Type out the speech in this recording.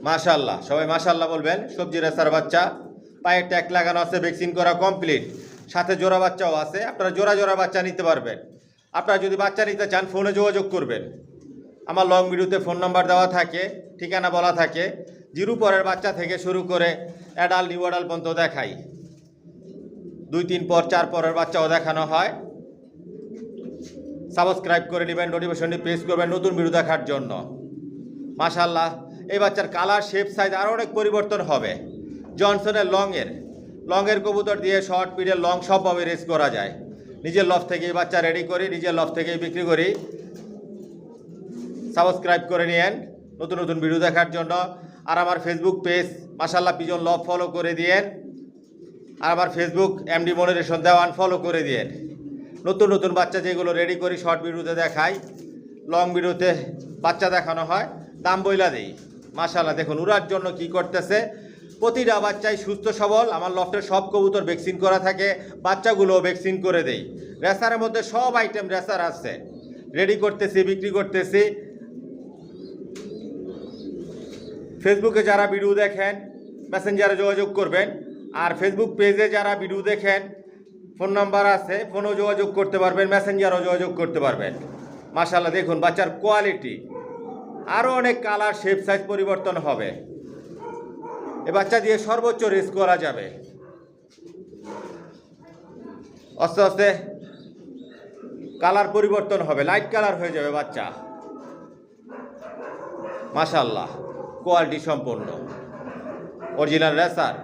মাশাআল্লাহ, সবাই মাশাআল্লাহ বলবেন। সবজি রেসার বাচ্চা, পায়ে ট্যাগ লাগানো আছে, ভ্যাকসিন করা কমপ্লিট, সাথে জোড়া বাচ্চাও আছে। আপনারা জোড়া জোড়া বাচ্চা নিতে পারবেন। আপনারা যদি বাচ্চা নিতে চান ফোনে যোগাযোগ করবেন। আমার লং ভিডিওতে ফোন নাম্বার দেওয়া থাকে, ঠিকানা বলা থাকে। 0 পরের বাচ্চা থেকে শুরু করে অ্যাডাল্ট নিউ অ্যাডাল্ট পর্যন্ত দেখাই। 2, 3 পর 4 পরের বাচ্চাও দেখানো হয়। সাবস্ক্রাইব করে নেবেন, নোটিফিকেশনটি প্রেস করবেন নতুন ভিডিও দেখার জন্য। মাশাআল্লাহ, এই বাচ্চার কালার, শেপ, সাইজ আরও অনেক পরিবর্তন হবে। জনসনের লংয়ের কবুতর দিয়ে শর্ট, পিডের, লং সবভাবে রেস করা যায়। নিজের লফ থেকেই বাচ্চা রেডি করি, নিজের লফ থেকেই বিক্রি করি। সাবস্ক্রাইব করে নিয়েন নতুন নতুন ভিডিও দেখার জন্য। আর আমার ফেসবুক পেজ মাশাআল্লাহ পিজন লভ ফলো করে দিয়েন। আর আমার ফেসবুক এমডি মনিরেশন দেওয়ান ফলো করে দিয়েন। নতুন নতুন বাচ্চা যেগুলো রেডি করি শর্ট ভিডিওতে দেখাই, লং ভিডিওতে বাচ্চা দেখানো হয়, দাম বইলা দেই। মাশাআল্লাহ দেখুন উড়ার জন্য কি করতেছে। প্রতিটা বাচ্চাই সুস্থ সবল। আমার লফটের সব কবুতর ভ্যাকসিন করা থাকে, বাচ্চাগুলোও ভ্যাকসিন করে দেই। রেসারের মধ্যে সব আইটেম রেসার আছে, রেডি করতেছি, বিক্রি করতেছি। ফেসবুকে যারা ভিডিও দেখেন মেসেঞ্জারে যোগাযোগ করবেন। আর ফেসবুক পেজে যারা ভিডিও দেখেন ফোন নাম্বার আছে, ফোনেও যোগাযোগ করতে পারবেন, মেসেঞ্জারও যোগাযোগ করতে পারবেন। মাশাআল্লাহ দেখুন বাচ্চার কোয়ালিটি, আরও অনেক কালার, শেপ, সাইজ পরিবর্তন হবে। এ বাচ্চা দিয়ে সর্বোচ্চ রেস করা যাবে। আস্তে আস্তে কালার পরিবর্তন হবে, লাইট কালার হয়ে যাবে বাচ্চা। মাশাআল্লাহ কোয়ালিটি সম্পন্ন অরিজিনাল রেসার।